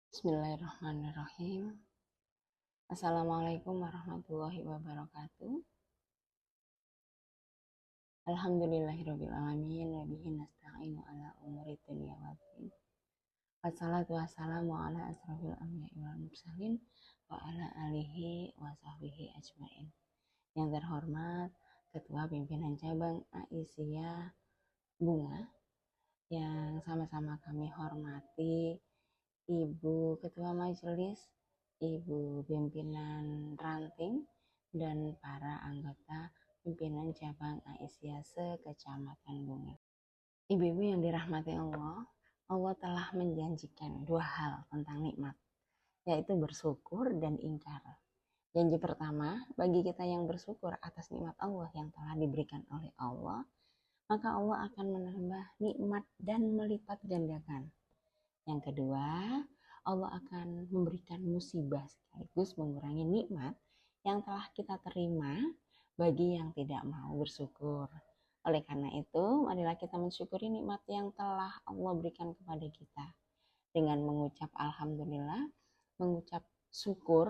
Bismillahirrahmanirrahim. Assalamualaikum warahmatullahi wabarakatuh. Alhamdulillahirabbil alamin wa bihi nasta'inu ala umuri dunya waddin. Wassalatu wassalamu ala asrofil anbiya'i wal mursalin wa ala alihi wa sahbihi ajmain. Yang terhormat Ketua Pimpinan Cabang Aisyah Bunga, yang sama-sama kami hormati Ibu Ketua Majelis, Ibu Pimpinan Ranting, dan para anggota pimpinan cabang Aisyah se-Kecamatan Bunga. Ibu-ibu yang dirahmati Allah, Allah telah menjanjikan dua hal tentang nikmat, yaitu bersyukur dan ingkar. Janji pertama, bagi kita yang bersyukur atas nikmat Allah yang telah diberikan oleh Allah, maka Allah akan menambah nikmat dan melipat gandakan. Yang kedua, Allah akan memberikan musibah sekaligus mengurangi nikmat yang telah kita terima bagi yang tidak mau bersyukur. Oleh karena itu, marilah kita mensyukuri nikmat yang telah Allah berikan kepada kita. Dengan mengucap alhamdulillah, mengucap syukur,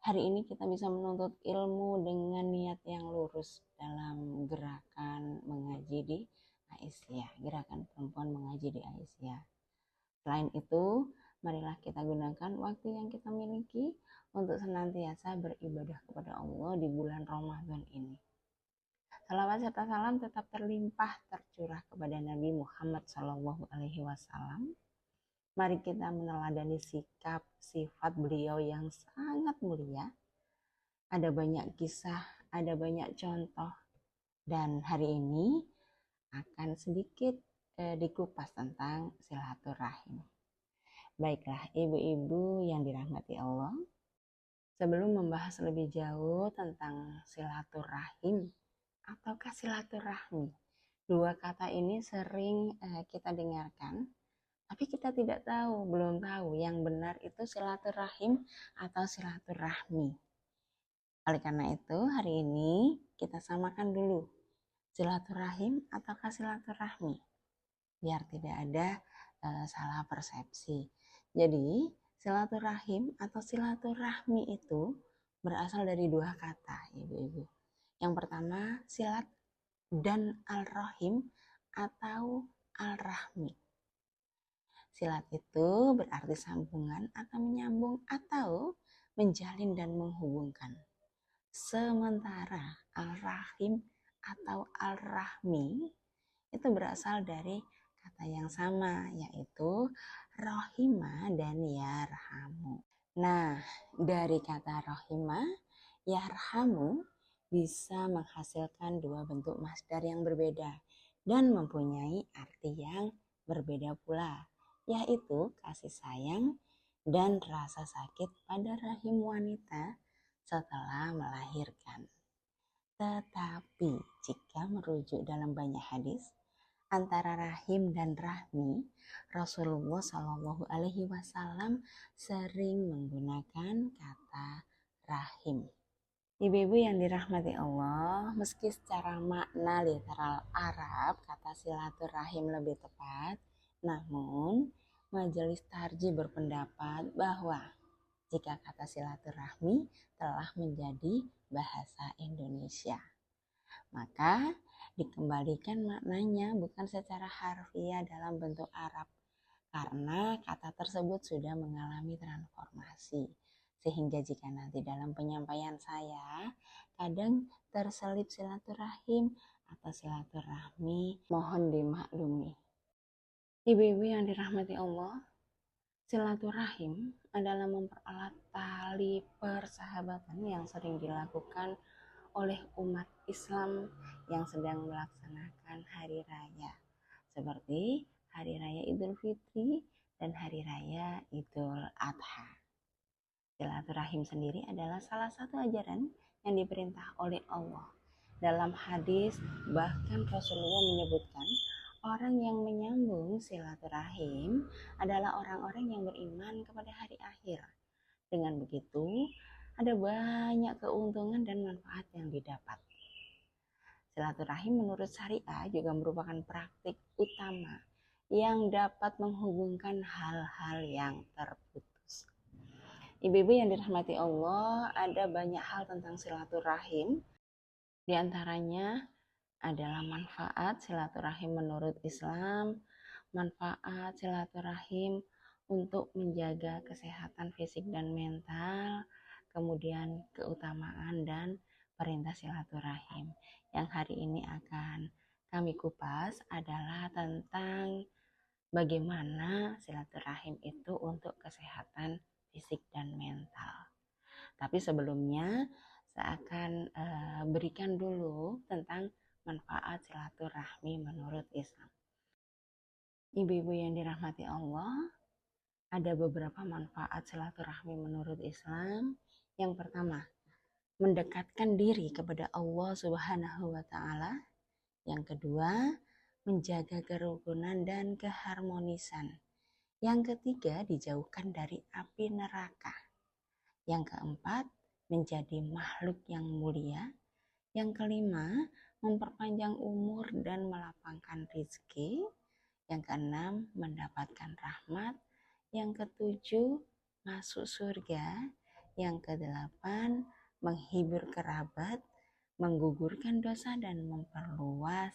hari ini kita bisa menuntut ilmu dengan niat yang lurus dalam gerakan mengaji di Aisyah, gerakan perempuan mengaji di Aisyah. Selain itu, marilah kita gunakan waktu yang kita miliki untuk senantiasa beribadah kepada Allah di bulan Ramadan ini. Salawat serta salam tetap terlimpah tercurah kepada Nabi Muhammad SAW. Mari kita meneladani sikap sifat beliau yang sangat mulia. Ada banyak kisah, ada banyak contoh, dan hari ini akan sedikit dikupas tentang silaturahim. Baiklah, ibu-ibu yang dirahmati Allah, sebelum membahas lebih jauh tentang silaturahim ataukah silaturahmi, dua kata ini sering kita dengarkan, tapi kita belum tahu yang benar itu silaturahim atau silaturahmi. Oleh karena itu, hari ini kita samakan dulu silaturahim ataukah silaturahmi, biar tidak ada salah persepsi. Jadi, silaturahim atau silaturahmi itu berasal dari dua kata, ibu-ibu. Yang pertama, silat dan al-rahim atau al-rahmi. Silat itu berarti sambungan atau menyambung atau menjalin dan menghubungkan. Sementara al-rahim atau al-rahmi itu berasal dari kata yang sama, yaitu rohima dan yarhamu. Nah, dari kata rohima, yarhamu bisa menghasilkan dua bentuk masdar yang berbeda dan mempunyai arti yang berbeda pula, yaitu kasih sayang dan rasa sakit pada rahim wanita setelah melahirkan. Tetapi jika merujuk dalam banyak hadis, antara rahim dan rahmi, Rasulullah Shallallahu Alaihi Wasallam sering menggunakan kata rahim. Ibu-ibu yang dirahmati Allah, meski secara makna literal Arab kata silaturahim lebih tepat, namun Majelis Tarjih berpendapat bahwa jika kata silaturahmi telah menjadi bahasa Indonesia, maka dikembalikan maknanya bukan secara harfiah dalam bentuk Arab, karena kata tersebut sudah mengalami transformasi. Sehingga jika nanti dalam penyampaian saya kadang terselip silaturahim atau silaturahmi, mohon dimaklumi. Ibu-ibu yang dirahmati Allah, silaturahim adalah mempererat tali persahabatan yang sering dilakukan oleh umat Islam yang sedang melaksanakan hari raya, seperti hari raya Idul Fitri dan hari raya Idul Adha. Silaturahim sendiri adalah salah satu ajaran yang diperintah oleh Allah. Dalam hadis bahkan Rasulullah menyebutkan orang yang menyambung silaturahim adalah orang-orang yang beriman kepada hari akhir. Dengan begitu, ada banyak keuntungan dan manfaat yang didapat. Silaturahim menurut syariah juga merupakan praktik utama yang dapat menghubungkan hal-hal yang terputus. Ibu-ibu yang dirahmati Allah, ada banyak hal tentang silaturahim. Di antaranya adalah manfaat silaturahim menurut Islam, manfaat silaturahim untuk menjaga kesehatan fisik dan mental, kemudian keutamaan dan perintah silaturahim. Yang hari ini akan kami kupas adalah tentang bagaimana silaturahim itu untuk kesehatan fisik dan mental. Tapi sebelumnya saya akan berikan dulu tentang manfaat silaturahmi menurut Islam. Ibu-ibu yang dirahmati Allah, ada beberapa manfaat silaturahmi menurut Islam. Yang pertama, mendekatkan diri kepada Allah Subhanahu wa taala. Yang kedua, menjaga kerukunan dan keharmonisan. Yang ketiga, dijauhkan dari api neraka. Yang keempat, menjadi makhluk yang mulia. Yang kelima, memperpanjang umur dan melapangkan rezeki. Yang keenam, mendapatkan rahmat. Yang ketujuh, masuk surga. Yang kedelapan, menghibur kerabat, menggugurkan dosa dan memperluas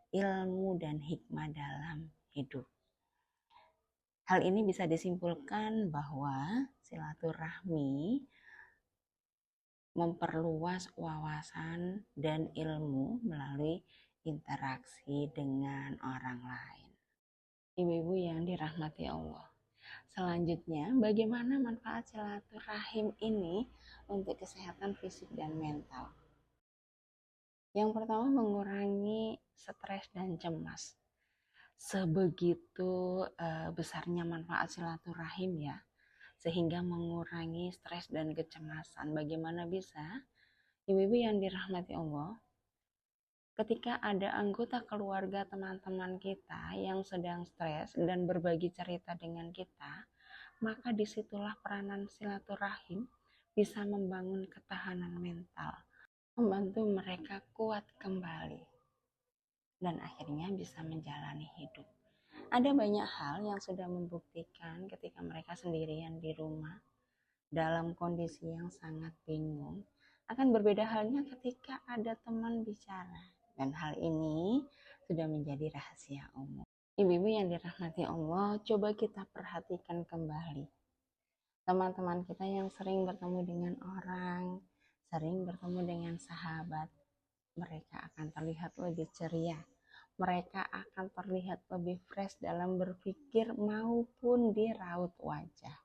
ilmu dan hikmah dalam hidup. Hal ini bisa disimpulkan bahwa silaturahmi memperluas wawasan dan ilmu melalui interaksi dengan orang lain. Ibu-ibu yang dirahmati Allah. Selanjutnya, bagaimana manfaat silaturahim ini untuk kesehatan fisik dan mental? Yang pertama, mengurangi stres dan cemas. Sebegitu besarnya manfaat silaturahim ya, sehingga mengurangi stres dan kecemasan. Bagaimana bisa? Ibu-ibu yang dirahmati Allah, ketika ada anggota keluarga teman-teman kita yang sedang stres dan berbagi cerita dengan kita, maka disitulah peranan silaturahim bisa membangun ketahanan mental, membantu mereka kuat kembali, dan akhirnya bisa menjalani hidup. Ada banyak hal yang sudah membuktikan ketika mereka sendirian di rumah dalam kondisi yang sangat bingung, akan berbeda halnya ketika ada teman bicara. Dan hal ini sudah menjadi rahasia umum. Ibu-ibu yang dirahmati Allah, coba kita perhatikan kembali. Teman-teman kita yang sering bertemu dengan orang, sering bertemu dengan sahabat, mereka akan terlihat lebih ceria. Mereka akan terlihat lebih fresh dalam berpikir maupun di raut wajah.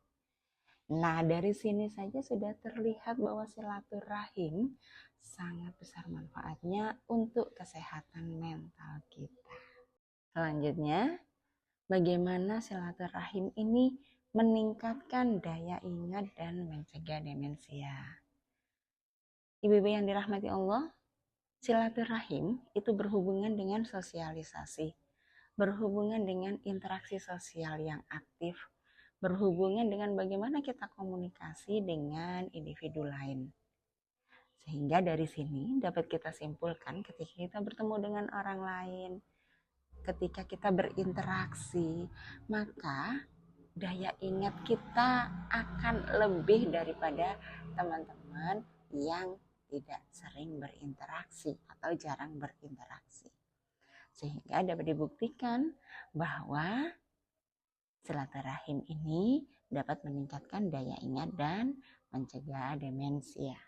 Nah, dari sini saja sudah terlihat bahwa silaturahim sangat besar manfaatnya untuk kesehatan mental kita. Selanjutnya, bagaimana silaturahim ini meningkatkan daya ingat dan mencegah demensia. Ibu-ibu yang dirahmati Allah, silaturahim itu berhubungan dengan sosialisasi, berhubungan dengan interaksi sosial yang aktif, berhubungan dengan bagaimana kita komunikasi dengan individu lain. Sehingga dari sini dapat kita simpulkan ketika kita bertemu dengan orang lain, ketika kita berinteraksi, maka daya ingat kita akan lebih daripada teman-teman yang tidak sering berinteraksi atau jarang berinteraksi. Sehingga dapat dibuktikan bahwa silaturahim ini dapat meningkatkan daya ingat dan mencegah demensia.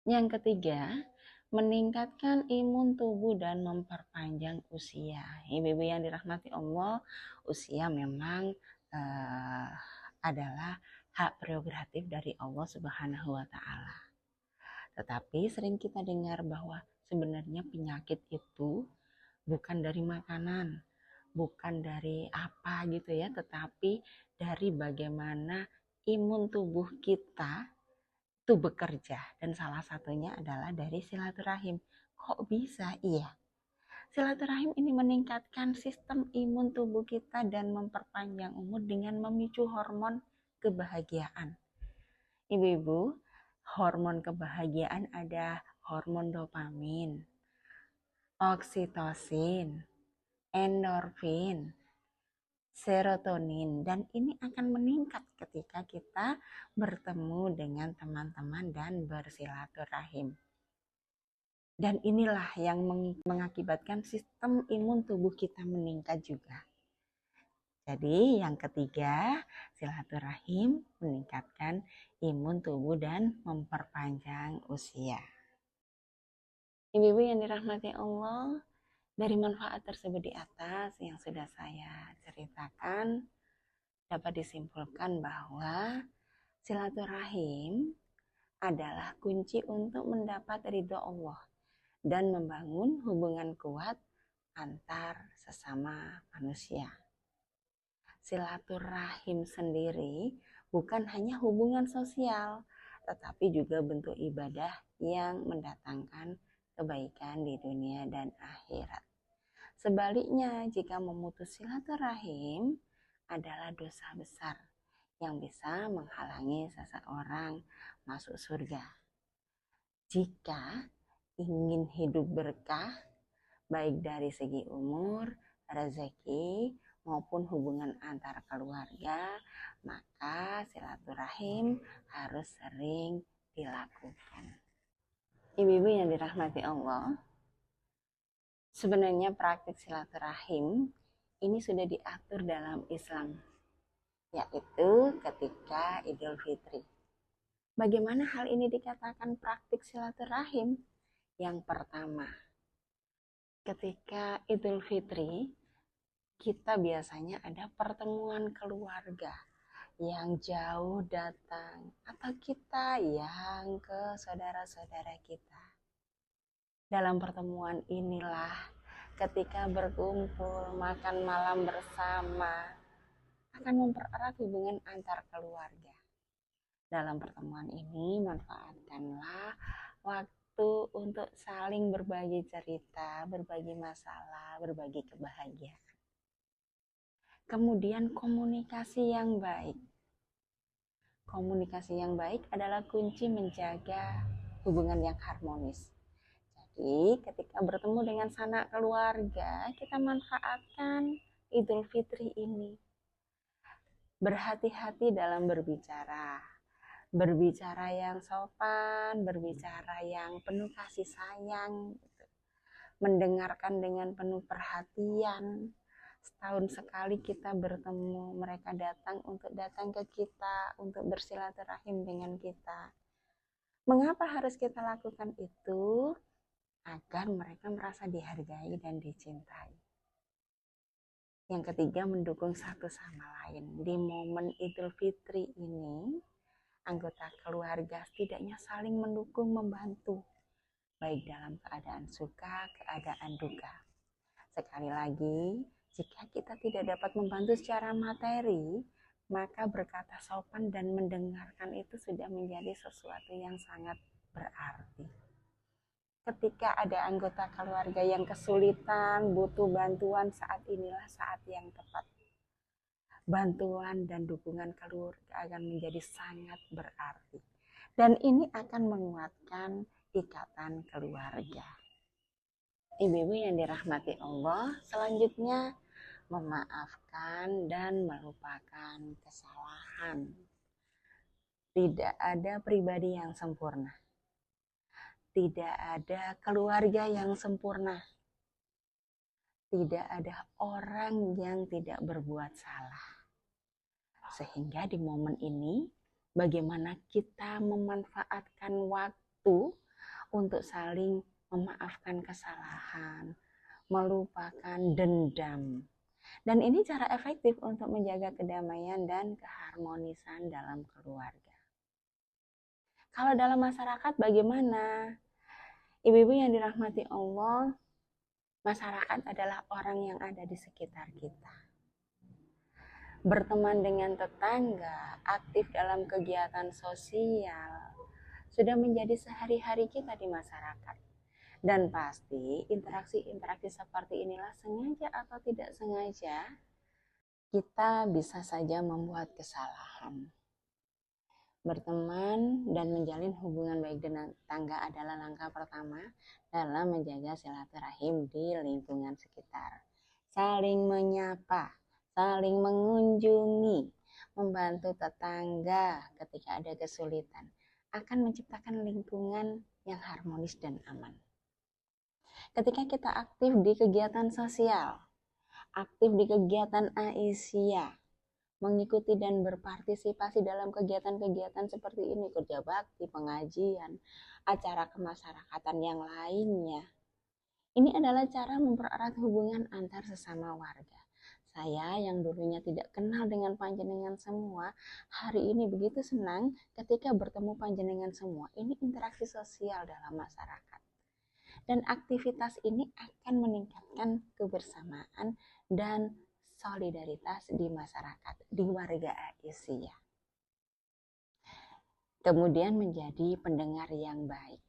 Yang ketiga, meningkatkan imun tubuh dan memperpanjang usia. Ibu-ibu yang dirahmati Allah, usia memang adalah hak prerogatif dari Allah Subhanahu wa taala. Tetapi sering kita dengar bahwa sebenarnya penyakit itu bukan dari makanan, bukan dari apa gitu ya, tetapi dari bagaimana imun tubuh kita itu bekerja, dan salah satunya adalah dari silaturahim. Kok bisa? Iya, silaturahim ini meningkatkan sistem imun tubuh kita dan memperpanjang umur dengan memicu hormon kebahagiaan. Ibu-ibu, hormon kebahagiaan ada hormon dopamin, oksitosin, endorfin, serotonin, dan ini akan meningkat ketika ketika kita bertemu dengan teman-teman dan bersilaturahim. Dan inilah yang mengakibatkan sistem imun tubuh kita meningkat juga. Jadi yang ketiga, silaturahim meningkatkan imun tubuh dan memperpanjang usia. Ibu-ibu yang dirahmati Allah, dari manfaat tersebut di atas yang sudah saya ceritakan, dapat disimpulkan bahwa silaturahim adalah kunci untuk mendapat ridho Allah dan membangun hubungan kuat antar sesama manusia. Silaturahim sendiri bukan hanya hubungan sosial, tetapi juga bentuk ibadah yang mendatangkan kebaikan di dunia dan akhirat. Sebaliknya, jika memutus silaturahim adalah dosa besar yang bisa menghalangi seseorang masuk surga. Jika ingin hidup berkah, baik dari segi umur, rezeki, maupun hubungan antar keluarga, maka silaturahim harus sering dilakukan. Ibu-ibu yang dirahmati Allah, sebenarnya praktik silaturahim ini sudah diatur dalam Islam, yaitu ketika Idul Fitri. Bagaimana hal ini dikatakan praktik silaturahim? Yang pertama, ketika Idul Fitri, kita biasanya ada pertemuan keluarga yang jauh datang, atau kita yang ke saudara-saudara kita. Dalam pertemuan inilah ketika berkumpul, makan malam bersama, akan mempererat hubungan antar keluarga. Dalam pertemuan ini, manfaatkanlah waktu untuk saling berbagi cerita, berbagi masalah, berbagi kebahagiaan. Kemudian komunikasi yang baik. Komunikasi yang baik adalah kunci menjaga hubungan yang harmonis. Jadi ketika bertemu dengan sanak keluarga, kita manfaatkan Idul Fitri ini. Berhati-hati dalam berbicara. Berbicara yang sopan, berbicara yang penuh kasih sayang, mendengarkan dengan penuh perhatian. Setahun sekali kita bertemu, mereka datang ke kita, untuk bersilaturahim dengan kita. Mengapa harus kita lakukan itu? Agar mereka merasa dihargai dan dicintai. Yang ketiga, mendukung satu sama lain. Di momen Idul Fitri ini, anggota keluarga setidaknya saling mendukung, membantu, baik dalam keadaan suka, keadaan duka. Sekali lagi, jika kita tidak dapat membantu secara materi, maka berkata sopan dan mendengarkan itu sudah menjadi sesuatu yang sangat berarti. Ketika ada anggota keluarga yang kesulitan, butuh bantuan, saat inilah saat yang tepat. Bantuan dan dukungan keluarga akan menjadi sangat berarti. Dan ini akan menguatkan ikatan keluarga. Ibu-ibu yang dirahmati Allah, selanjutnya memaafkan dan melupakan kesalahan. Tidak ada pribadi yang sempurna. Tidak ada keluarga yang sempurna. Tidak ada orang yang tidak berbuat salah. Sehingga di momen ini, bagaimana kita memanfaatkan waktu untuk saling memaafkan kesalahan, melupakan dendam. Dan ini cara efektif untuk menjaga kedamaian dan keharmonisan dalam keluarga. Kalau dalam masyarakat bagaimana? Ibu-ibu yang dirahmati Allah, masyarakat adalah orang yang ada di sekitar kita. Berteman dengan tetangga, aktif dalam kegiatan sosial, sudah menjadi sehari-hari kita di masyarakat. Dan pasti interaksi-interaksi seperti inilah, sengaja atau tidak sengaja, kita bisa saja membuat kesalahan. Berteman dan menjalin hubungan baik dengan tetangga adalah langkah pertama dalam menjaga silaturahim di lingkungan sekitar. Saling menyapa, saling mengunjungi, membantu tetangga ketika ada kesulitan, akan menciptakan lingkungan yang harmonis dan aman. Ketika kita aktif di kegiatan sosial, aktif di kegiatan Aisyah, mengikuti dan berpartisipasi dalam kegiatan-kegiatan seperti ini, kerja bakti, pengajian, acara kemasyarakatan yang lainnya. Ini adalah cara mempererat hubungan antar sesama warga. Saya yang dulunya tidak kenal dengan panjenengan semua, hari ini begitu senang ketika bertemu panjenengan semua. Ini interaksi sosial dalam masyarakat. Dan aktivitas ini akan meningkatkan kebersamaan dan solidaritas di masyarakat, di warga Aisyah. Kemudian menjadi pendengar yang baik.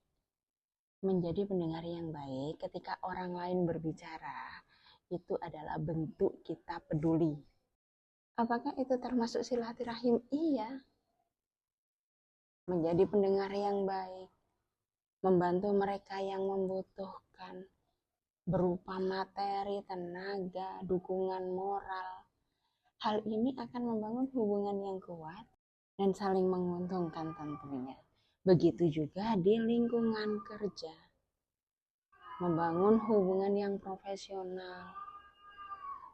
Menjadi pendengar yang baik ketika orang lain berbicara, itu adalah bentuk kita peduli. Apakah itu termasuk silaturahim? Iya. Menjadi pendengar yang baik, membantu mereka yang membutuhkan, berupa materi, tenaga, dukungan moral. Hal ini akan membangun hubungan yang kuat dan saling menguntungkan tentunya. Begitu juga di lingkungan kerja. Membangun hubungan yang profesional,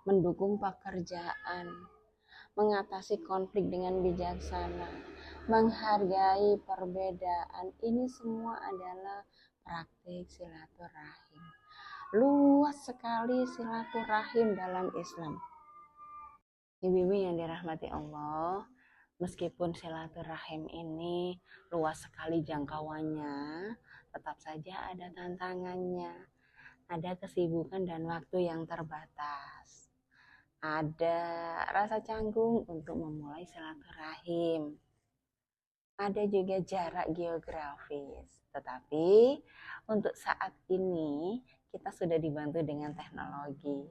mendukung pekerjaan, mengatasi konflik dengan bijaksana, menghargai perbedaan. Ini semua adalah praktik silaturahim. Luas sekali silaturahim dalam Islam. Ibu-ibu yang dirahmati Allah, meskipun silaturahim ini luas sekali jangkauannya, tetap saja ada tantangannya, ada kesibukan dan waktu yang terbatas, ada rasa canggung untuk memulai silaturahim, ada juga jarak geografis. Tetapi untuk saat ini kita sudah dibantu dengan teknologi,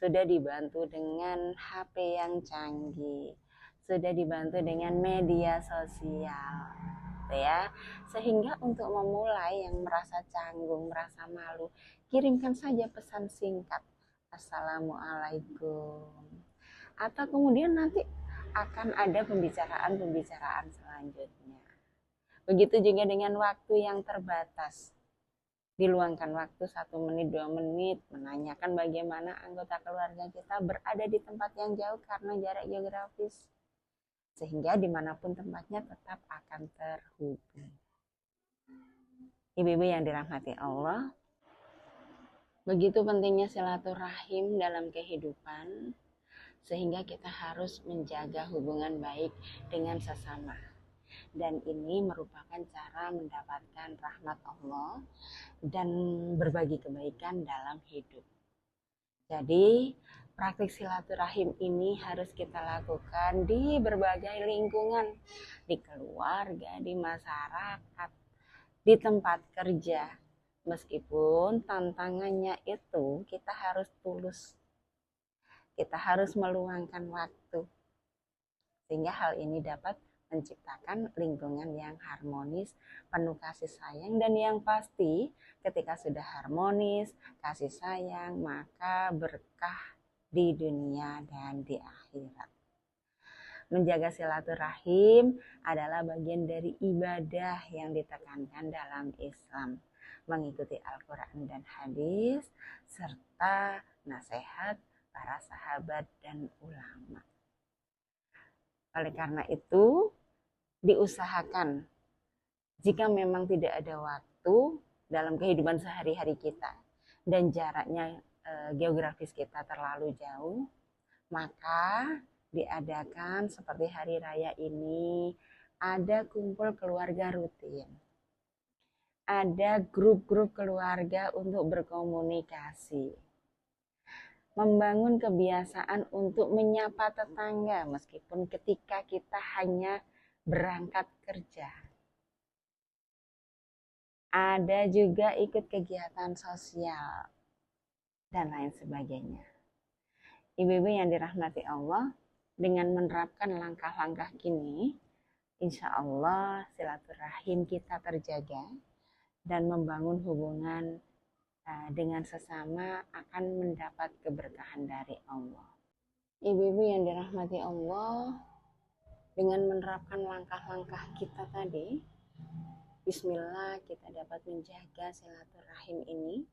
sudah dibantu dengan HP yang canggih, sudah dibantu dengan media sosial, ya. Sehingga untuk memulai yang merasa canggung, merasa malu, kirimkan saja pesan singkat, Assalamualaikum. Atau kemudian nanti akan ada pembicaraan-pembicaraan selanjutnya. Begitu juga dengan waktu yang terbatas. Diluangkan waktu 1 menit, 2 menit, menanyakan bagaimana anggota keluarga kita berada di tempat yang jauh karena jarak geografis. Sehingga dimanapun tempatnya tetap akan terhubung. Ibu-ibu yang dirahmati Allah, begitu pentingnya silaturahim dalam kehidupan, sehingga kita harus menjaga hubungan baik dengan sesama. Dan ini merupakan cara mendapatkan rahmat Allah dan berbagi kebaikan dalam hidup. Jadi praktik silaturahim ini harus kita lakukan di berbagai lingkungan, di keluarga, di masyarakat, di tempat kerja. Meskipun tantangannya itu kita harus tulus, kita harus meluangkan waktu, sehingga hal ini dapat menciptakan lingkungan yang harmonis, penuh kasih sayang, dan yang pasti ketika sudah harmonis, kasih sayang, maka berkah di dunia dan di akhirat. Menjaga silaturahim adalah bagian dari ibadah yang ditekankan dalam Islam, mengikuti Al-Quran dan hadis, serta nasihat para sahabat dan ulama. Oleh karena itu, diusahakan jika memang tidak ada waktu dalam kehidupan sehari-hari kita dan jaraknya geografis kita terlalu jauh, maka diadakan seperti hari raya ini, ada kumpul keluarga rutin, ada grup-grup keluarga untuk berkomunikasi, membangun kebiasaan untuk menyapa tetangga meskipun ketika kita hanya berangkat kerja. Ada juga ikut kegiatan sosial dan lain sebagainya. Ibu-ibu yang dirahmati Allah, dengan menerapkan langkah-langkah kini, insya Allah silaturahim kita terjaga dan membangun hubungan dengan sesama akan mendapat keberkahan dari Allah. Ibu-ibu yang dirahmati Allah, Dengan menerapkan langkah-langkah kita tadi, bismillah kita dapat menjaga silaturahim ini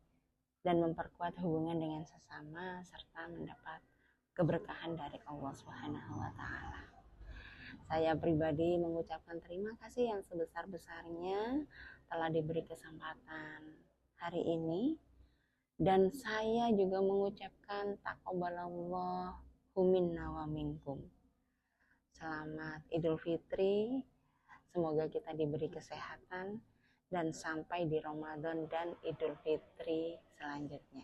dan memperkuat hubungan dengan sesama serta mendapat keberkahan dari Allah Subhanahu wa taala. Saya pribadi mengucapkan terima kasih yang sebesar-besarnya telah diberi kesempatan hari ini, dan saya juga mengucapkan taqabbalallahu minna wa minkum. Selamat Idul Fitri. Semoga kita diberi kesehatan dan sampai di Ramadan dan Idul Fitri selanjutnya.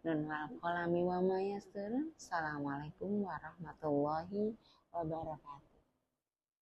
Nun wal qalami wa ma yastur. Assalamualaikum warahmatullahi wabarakatuh.